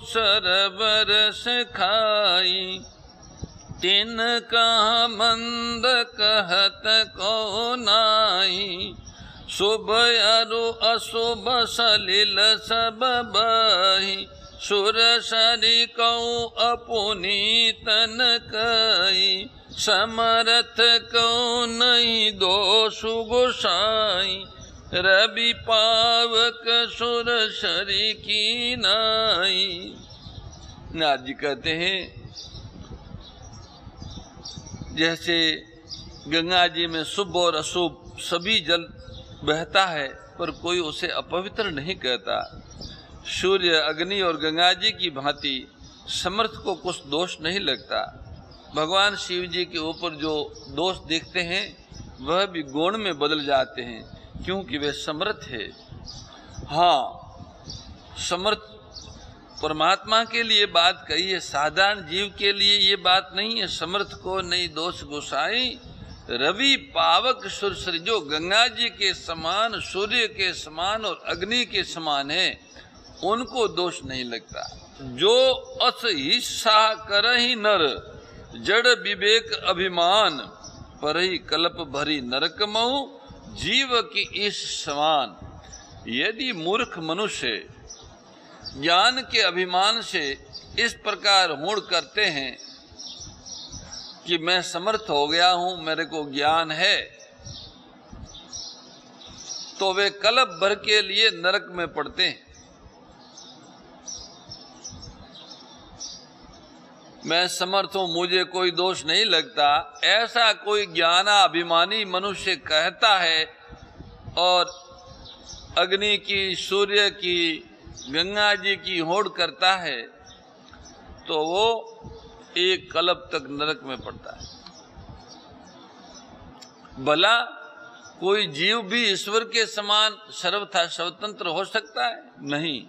Cerberus खाई, तिन कहा मंद कहत को नाई। शुभ अरु अशुभ सलिल सब बही, सुर सरि कऊ अपुनी तन कई। समरथ कऊ नहीं दोषु गोसाई, रवि पावक सुर सरि की नाई। नाथ जी कहते हैं जैसे गंगा जी में शुभ और अशुभ सभी जल बहता है पर कोई उसे अपवित्र नहीं कहता, सूर्य अग्नि और गंगा जी की भांति समर्थ को कुछ दोष नहीं लगता। भगवान शिव जी के ऊपर जो दोष देखते हैं वह भी गुण में बदल जाते हैं क्योंकि वे समर्थ है। हाँ, समर्थ परमात्मा के लिए बात कही है, साधारण जीव के लिए ये बात नहीं है। समर्थ को नहीं दोष गोसाई, रवि पावक सुरसरी, जो गंगा जी के समान, सूर्य के समान और अग्नि के समान है, उनको दोष नहीं लगता। जो अस हिस्सा करहि नर, जड़ विवेक अभिमान, परहि कल्प भरी नरक महु, जीव की इस समान। यदि मूर्ख मनुष्य ज्ञान के अभिमान से इस प्रकार मूढ़ करते हैं कि मैं समर्थ हो गया हूं, मेरे को ज्ञान है, तो वे कल्प भर के लिए नरक में पड़ते हैं। मैं समर्थ हूं, मुझे कोई दोष नहीं लगता, ऐसा कोई ज्ञाना अभिमानी मनुष्य कहता है और अग्नि की, सूर्य की, गंगा जी की होड़ करता है, तो वो एक कल्प तक नरक में पड़ता है। भला कोई जीव भी ईश्वर के समान सर्वथा स्वतंत्र हो सकता है? नहीं।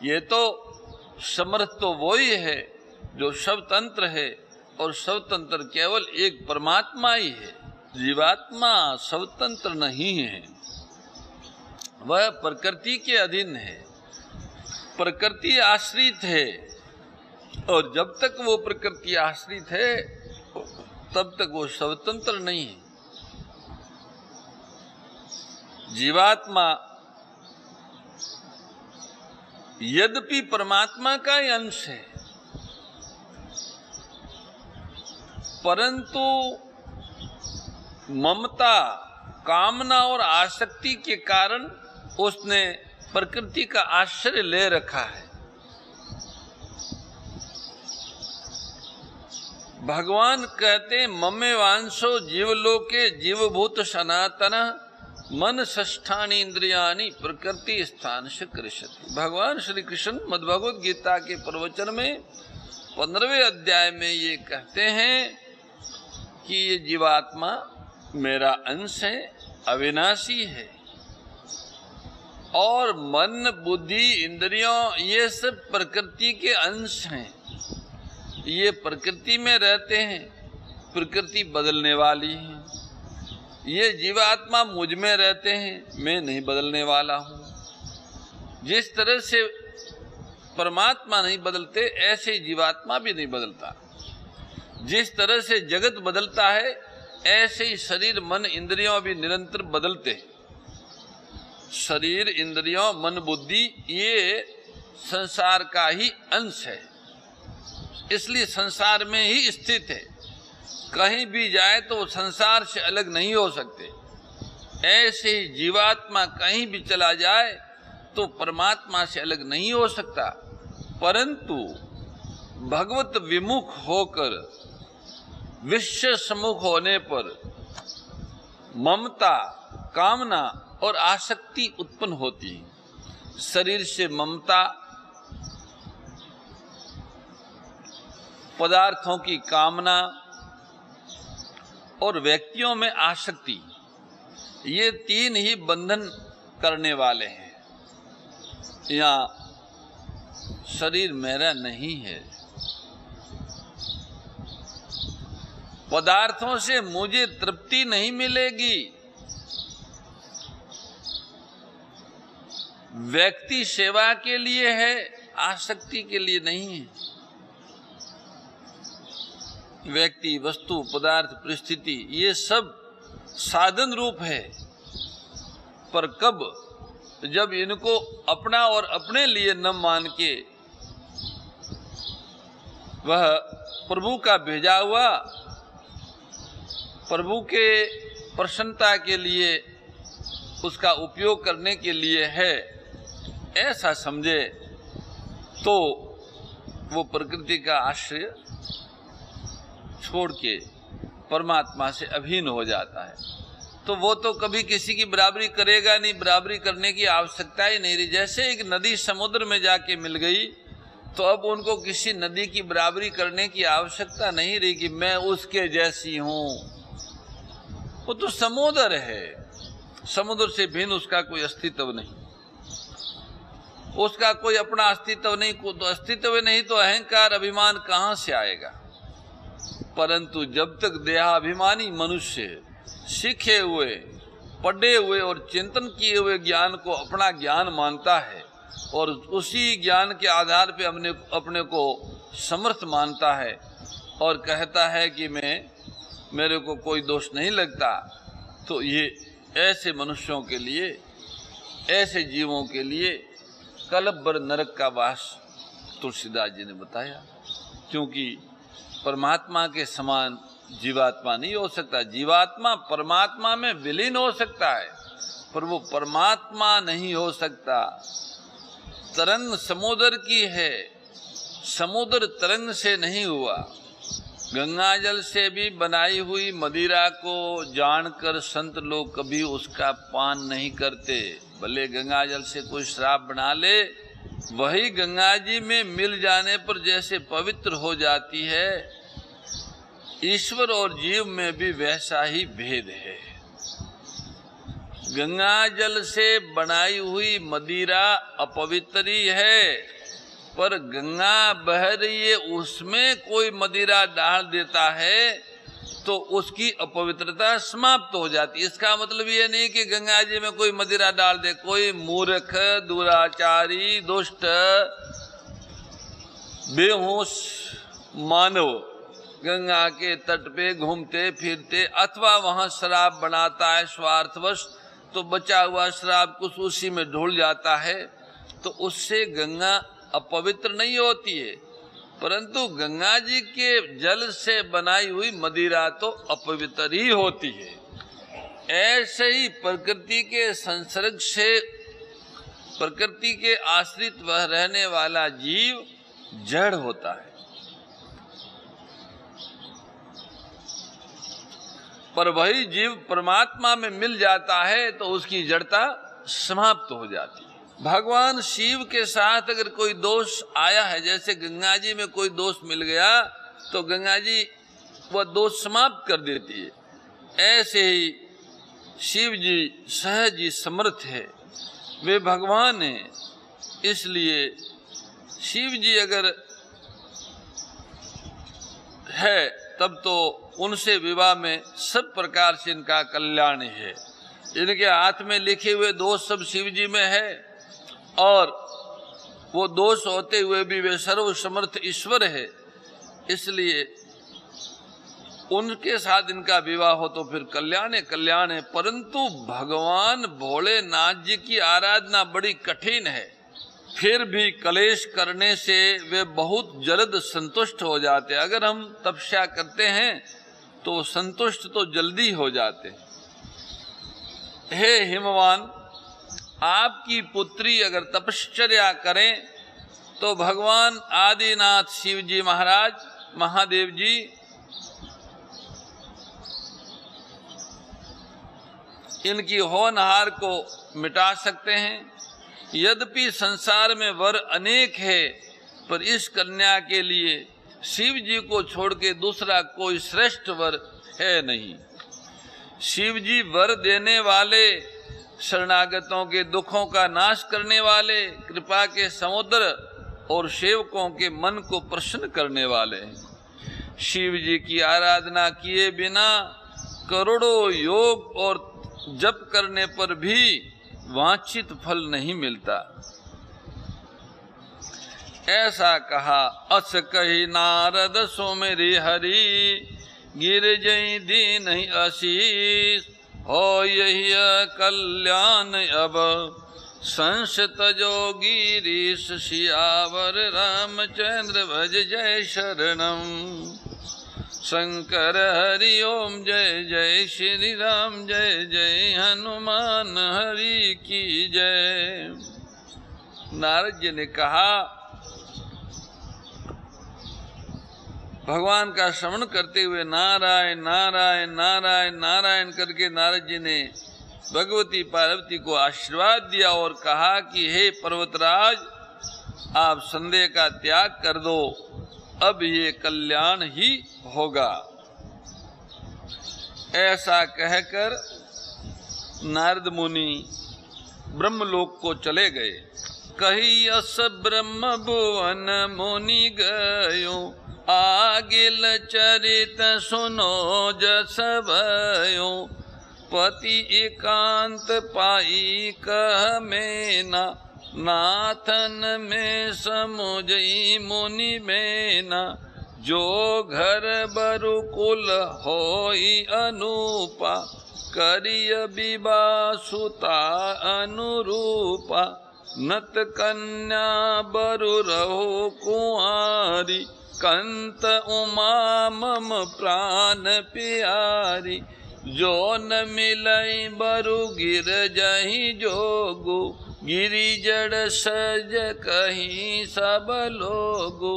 ये तो समर्थ तो वही है जो स्वतंत्र है, और स्वतंत्र केवल एक परमात्मा ही है। जीवात्मा स्वतंत्र नहीं है, वह प्रकृति के अधीन है, प्रकृति आश्रित है, और जब तक वो प्रकृति आश्रित है तब तक वो स्वतंत्र नहीं है। जीवात्मा यद्यपि परमात्मा का ही अंश है, परंतु ममता, कामना और आसक्ति के कारण उसने प्रकृति का आश्रय ले रखा है। भगवान कहते ममे वांशो जीवलोके जीवभूत सनातन, मन षष्ठानि इंद्रियाणि प्रकृति स्थान से कृष्यति। भगवान श्री कृष्ण मद्भगवद गीता के प्रवचन में 15वें अध्याय में ये कहते हैं कि ये जीवात्मा मेरा अंश है, अविनाशी है, और मन, बुद्धि, इंद्रियों ये सब प्रकृति के अंश हैं। ये प्रकृति में रहते हैं, प्रकृति बदलने वाली है। ये जीवात्मा मुझ में रहते हैं, मैं नहीं बदलने वाला हूँ। जिस तरह से परमात्मा नहीं बदलते, ऐसे जीवात्मा भी नहीं बदलता। जिस तरह से जगत बदलता है, ऐसे ही शरीर, मन, इंद्रियों भी निरंतर बदलते हैं। शरीर, इंद्रियों, मन, बुद्धि ये संसार का ही अंश है, इसलिए संसार में ही स्थित है। कहीं भी जाए तो वो संसार से अलग नहीं हो सकते। ऐसे ही जीवात्मा कहीं भी चला जाए तो परमात्मा से अलग नहीं हो सकता, परंतु भगवत विमुख होकर, विश्व सम्मुख होने पर ममता, कामना और आसक्ति उत्पन्न होती है। शरीर से ममता, पदार्थों की कामना और व्यक्तियों में आसक्ति, ये तीन ही बंधन करने वाले हैं। यहाँ शरीर मेरा नहीं है, पदार्थों से मुझे तृप्ति नहीं मिलेगी, व्यक्ति सेवा के लिए है, आसक्ति के लिए नहीं है। व्यक्ति, वस्तु, पदार्थ, परिस्थिति ये सब साधन रूप है, पर कब जब इनको अपना और अपने लिए न मान के वह प्रभु का भेजा हुआ, प्रभु के प्रसन्नता के लिए उसका उपयोग करने के लिए है, ऐसा समझे तो वो प्रकृति का आश्रय छोड़ के परमात्मा से अभिन्न हो जाता है। तो वो तो कभी किसी की बराबरी करेगा नहीं, बराबरी करने की आवश्यकता ही नहीं रही। जैसे एक नदी समुद्र में जाके मिल गई तो अब उनको किसी नदी की बराबरी करने की आवश्यकता नहीं रही कि मैं उसके जैसी हूं। वो तो समुद्र है, समुद्र से भिन्न उसका कोई अस्तित्व नहीं, उसका कोई अपना अस्तित्व नहीं। तो अस्तित्व नहीं तो अहंकार अभिमान कहां से आएगा। परंतु जब तक देहाभिमानी मनुष्य सीखे हुए, पढ़े हुए और चिंतन किए हुए ज्ञान को अपना ज्ञान मानता है और उसी ज्ञान के आधार पे अपने को समर्थ मानता है और कहता है कि मेरे को कोई दोष नहीं लगता, तो ये ऐसे मनुष्यों के लिए, ऐसे जीवों के लिए कल्प भर नरक का वास तुलसीदास जी ने बताया। क्योंकि परमात्मा के समान जीवात्मा नहीं हो सकता। जीवात्मा परमात्मा में विलीन हो सकता है, पर वो परमात्मा नहीं हो सकता। तरंग समुद्र की है, समुद्र तरंग से नहीं हुआ। गंगा जल से भी बनाई हुई मदिरा को जानकर संत लोग कभी उसका पान नहीं करते। भले गंगा जल से कोई शराब बना ले, वही गंगा जी में मिल जाने पर जैसे पवित्र हो जाती है, ईश्वर और जीव में भी वैसा ही भेद है। गंगा जल से बनाई हुई मदिरा अपवित्र ही है, पर गंगा बह रही है, उसमें कोई मदिरा डाल देता है तो उसकी अपवित्रता समाप्त हो जाती है। इसका मतलब ये नहीं कि गंगा जी में कोई मदिरा डाल दे। कोई मूर्ख, दुराचारी, दुष्ट, बेहोश मानव गंगा के तट पे घूमते फिरते अथवा वहां शराब बनाता है स्वार्थवश, तो बचा हुआ शराब कुछ उसी में ढुल जाता है, तो उससे गंगा अपवित्र नहीं होती है। परंतु गंगा जी के जल से बनाई हुई मदिरा तो अपवित्र ही होती है। ऐसे ही प्रकृति के संसर्ग से, प्रकृति के आश्रित वह रहने वाला जीव जड़ होता है, पर वही जीव परमात्मा में मिल जाता है तो उसकी जड़ता समाप्त हो जाती है। भगवान शिव के साथ अगर कोई दोष आया है, जैसे गंगा जी में कोई दोष मिल गया तो गंगा जी वह दोष समाप्त कर देती है। ऐसे ही शिव जी सहज ही समर्थ है, वे भगवान हैं। इसलिए शिव जी अगर है तब तो उनसे विवाह में सब प्रकार से इनका कल्याण है। इनके हाथ में लिखे हुए दोष सब शिव जी में है, और वो दोष होते हुए भी वे सर्व समर्थ ईश्वर है। इसलिए उनके साथ इनका विवाह हो तो फिर कल्याण है। परंतु भगवान भोलेनाथ जी की आराधना बड़ी कठिन है, फिर भी कलेश करने से वे बहुत जल्द संतुष्ट हो जाते हैं। अगर हम तपस्या करते हैं तो संतुष्ट तो जल्दी हो जाते हैं। हे हिमवान, आपकी पुत्री अगर तपश्चर्या करें तो भगवान आदिनाथ शिव जी महाराज, महादेव जी इनकी होनहार को मिटा सकते हैं। यद्यपि संसार में वर अनेक है, पर इस कन्या के लिए शिव जी को छोड़ के दूसरा कोई श्रेष्ठ वर है नहीं। शिव जी वर देने वाले, शरणागतों के दुखों का नाश करने वाले, कृपा के समुद्र और सेवकों के मन को प्रसन्न करने वाले हैं। शिव जी की आराधना किए बिना करोड़ों योग और जप करने पर भी वांछित फल नहीं मिलता। ऐसा कहा अस कही नारद सुमिरि हरि, गिर जई दीन आशीष, हो यही कल्याण अब संसत जोगीरीश, सियावर रामचंद्र भज जय शरणम। शंकर हरि ओम जय जय, श्री राम जय जय, हनुमान हरि की जय। नारद जी ने कहा, भगवान का श्रवण करते हुए नारायण नारायण नारायण नारायण करके नारद जी ने भगवती पार्वती को आशीर्वाद दिया और कहा कि हे पर्वतराज, आप संदेह का त्याग कर दो, अब ये कल्याण ही होगा। ऐसा कहकर नारद मुनि ब्रह्मलोक को चले गए। कही अस ब्रह्म भुवन मुनि गयो, आगिल चरित सुनो जस भयो, पति एकांत पाई कह मेना, नाथन में समुझई मुनि मेना, जो घर बरु कुल होई अनूपा, करिय विवाह सुता अनुरूपा, नत कन्या बरु रहो कुंवारी, कंत उमा मम प्राण प्यारी, जो न मिलई बरु गिर जही जोगु, गिरी जड़ सज कहीं सब लोगु,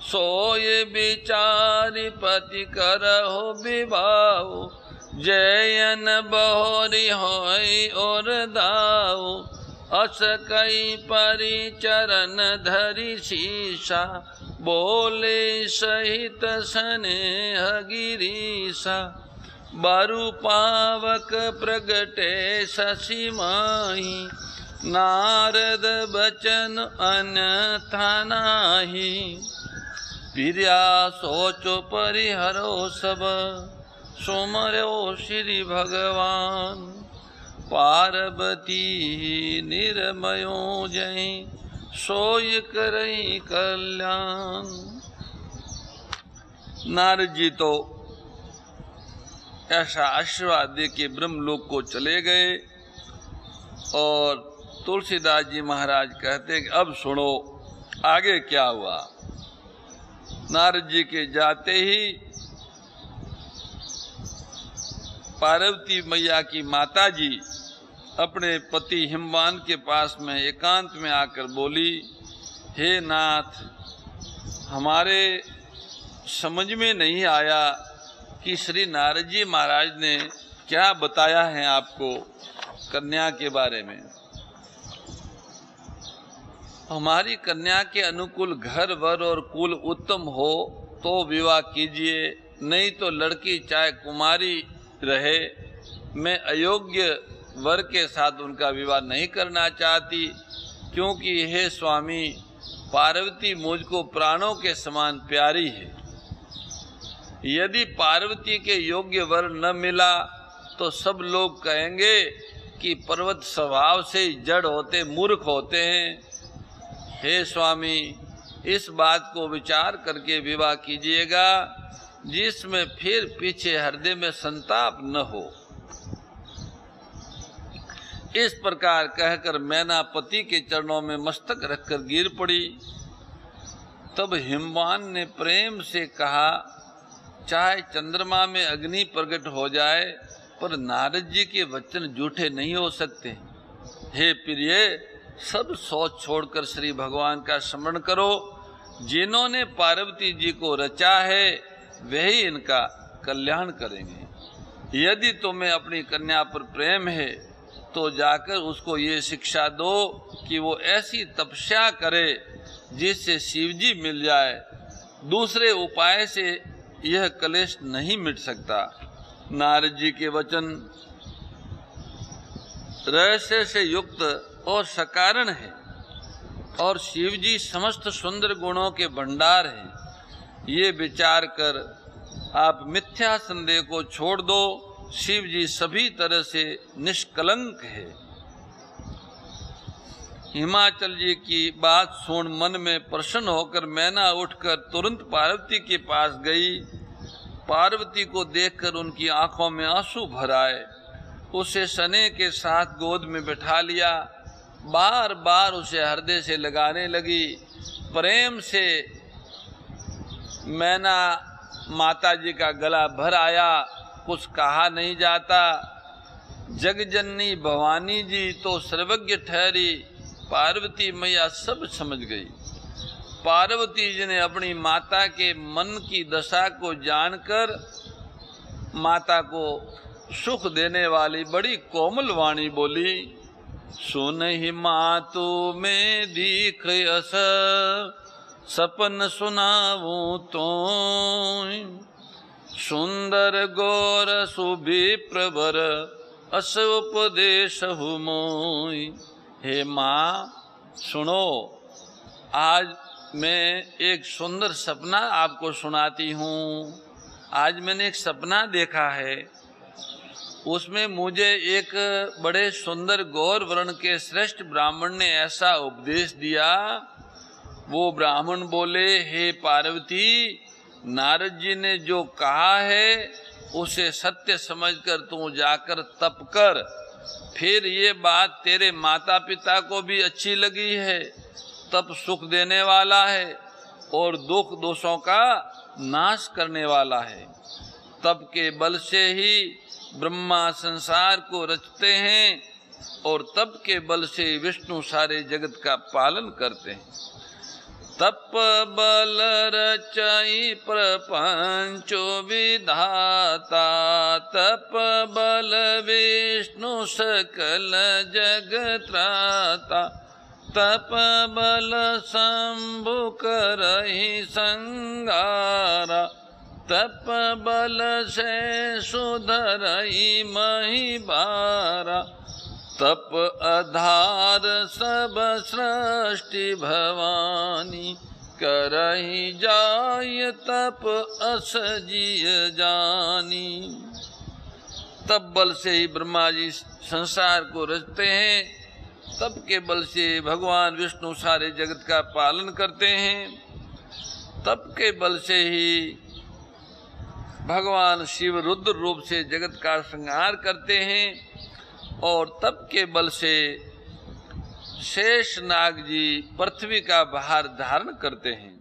सोय विचारि पति करहो विवाहो, जयन बहोरी होई और दाओ, अस कई परिचरण धरि शीशा, बोले सहित स्नेह गिरीशा, बरु पावक प्रगटे शशि माही, नारद बचन अन्यथा नाही, प्रिया सोचो परिहरो सब, सुमरो श्री भगवान, पार्वती निर्मयो जय, सोय करई कल्याण। नारद जी तो ऐसा आशीर्वाद दे के ब्रह्मलोक को चले गए और तुलसीदास जी महाराज कहते हैं कि अब सुनो आगे क्या हुआ। नारद जी के जाते ही पार्वती मैया की माता जी अपने पति हिमवान के पास में एकांत में आकर बोली, हे नाथ, हमारे समझ में नहीं आया कि श्री नारद जी महाराज ने क्या बताया है आपको कन्या के बारे में। हमारी कन्या के अनुकूल घर वर और कुल उत्तम हो तो विवाह कीजिए, नहीं तो लड़की चाहे कुमारी रहे, मैं अयोग्य वर के साथ उनका विवाह नहीं करना चाहती, क्योंकि हे स्वामी, पार्वती मुझको प्राणों के समान प्यारी है। यदि पार्वती के योग्य वर न मिला तो सब लोग कहेंगे कि पर्वत स्वभाव से जड़ होते, मूर्ख होते हैं। हे स्वामी, इस बात को विचार करके विवाह कीजिएगा जिसमें फिर पीछे हृदय में संताप न हो। इस प्रकार कहकर मैना पति के चरणों में मस्तक रखकर गिर पड़ी। तब हिमवान ने प्रेम से कहा, चाहे चंद्रमा में अग्नि प्रकट हो जाए पर नारद जी के वचन झूठे नहीं हो सकते। हे प्रिय, सब सोच छोड़कर श्री भगवान का स्मरण करो। जिन्होंने पार्वती जी को रचा है वही इनका कल्याण करेंगे। यदि तुम्हें अपनी कन्या पर प्रेम है तो जाकर उसको ये शिक्षा दो कि वो ऐसी तपस्या करे जिससे शिवजी मिल जाए। दूसरे उपाय से यह कलेश नहीं मिट सकता। नारद जी के वचन रहस्य से युक्त और सकारण है और शिवजी समस्त सुंदर गुणों के भंडार हैं। ये विचार कर आप मिथ्या संदेह को छोड़ दो। शिवजी सभी तरह से निष्कलंक है। हिमाचल जी की बात सुन मन में प्रसन्न होकर मैना उठकर तुरंत पार्वती के पास गई। पार्वती को देखकर उनकी आंखों में आंसू भर आए। उसे सने के साथ गोद में बैठा लिया, बार बार उसे हृदय से लगाने लगी। प्रेम से मैना माता जी का गला भर आया, कुछ कहा नहीं जाता। जगजननी भवानी जी तो सर्वज्ञ ठहरी, पार्वती मैया सब समझ गई। पार्वती जी ने अपनी माता के मन की दशा को जानकर माता को सुख देने वाली बड़ी कोमल वाणी बोली, सुन ही मातु में दीख अस, सपन सुनाऊं तो सुंदर गौर सुभी प्रवर, अस उपदेश मोई। हे माँ सुनो, आज मैं एक सुंदर सपना आपको सुनाती हूँ। आज मैंने एक सपना देखा है, उसमें मुझे एक बड़े सुंदर गौर वर्ण के श्रेष्ठ ब्राह्मण ने ऐसा उपदेश दिया। वो ब्राह्मण बोले, हे पार्वती, नारद जी ने जो कहा है उसे सत्य समझकर तू जाकर तप कर। फिर ये बात तेरे माता पिता को भी अच्छी लगी है। तप सुख देने वाला है और दुख दोषों का नाश करने वाला है। तप के बल से ही ब्रह्मा संसार को रचते हैं और तप के बल से विष्णु सारे जगत का पालन करते हैं। तप बल रचई प्रपंच विधाता, तप बल विष्णु सकल जगत त्राता, तप बल शंभु करहि संगारा, तप बल से सुधरई महिबारा, तप आधार सब सृष्टि भवानी, करहि जाय तप अस जिय जानी। तप बल से ही ब्रह्मा जी संसार को रचते हैं, तप के बल से भगवान विष्णु सारे जगत का पालन करते हैं, तप के बल से ही भगवान शिव रुद्र रूप से जगत का संहार करते हैं और तप के बल से शेष नाग जी पृथ्वी का भार धारण करते हैं।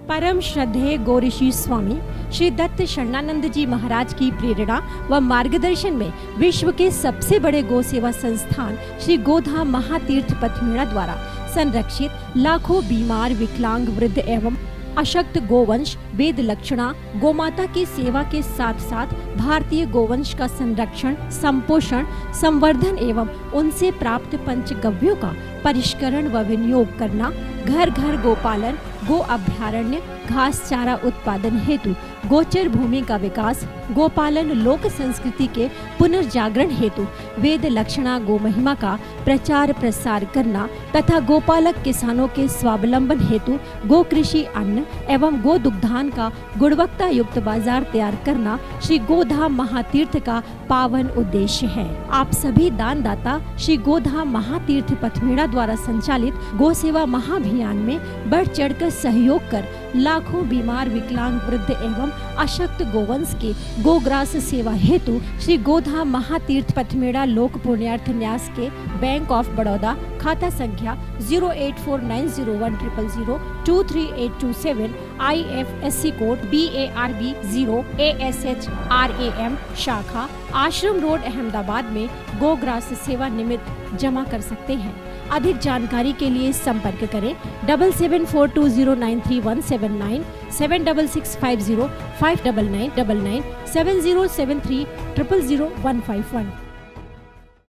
परम श्रद्धेय गौरीशी स्वामी श्री दत्त शरणानंद जी महाराज की प्रेरणा व मार्गदर्शन में विश्व के सबसे बड़े गौ सेवा संस्थान श्री गोधाम महातीर्थ पथमेड़ा द्वारा संरक्षित लाखों बीमार, विकलांग, वृद्ध एवं अशक्त गोवंश वेद लक्षणा गोमाता की सेवा के साथ साथ भारतीय गोवंश का संरक्षण, संपोषण, संवर्धन एवं उनसे प्राप्त पंचगव्यों का परिष्करण व विनियोग करना, घर घर गोपालन, गो अभ्यारण्य, घास चारा उत्पादन हेतु गोचर भूमि का विकास, गोपालन लोक संस्कृति के पुनर्जागरण हेतु वेद लक्षणा गो महिमा का प्रचार प्रसार करना तथा गोपालक किसानों के स्वावलंबन हेतु गो कृषि अन्न एवं गो दुग्धान का गुणवत्ता युक्त बाजार तैयार करना श्री गोधाम महातीर्थ का पावन उद्देश्य है। आप सभी दानदाता श्री गोधाम महातीर्थ पथमेड़ा द्वारा संचालित गो सेवा महाअभियान में बढ़ चढ़कर सहयोग कर लाखों बीमार, विकलांग, वृद्ध एवं अशक्त गोवंश के गोग्रास सेवा हेतु श्री गोधाम महातीर्थ पथमेड़ा लोक पुण्यार्थ न्यास के बैंक ऑफ बड़ौदा खाता संख्या 084901000238827 IFSC कोड BARB 0 ASHRAM शाखा आश्रम रोड अहमदाबाद में गोग्रास सेवा निमित्त जमा कर सकते हैं। अधिक जानकारी के लिए संपर्क करें 7742093179 7665059999 7073000151।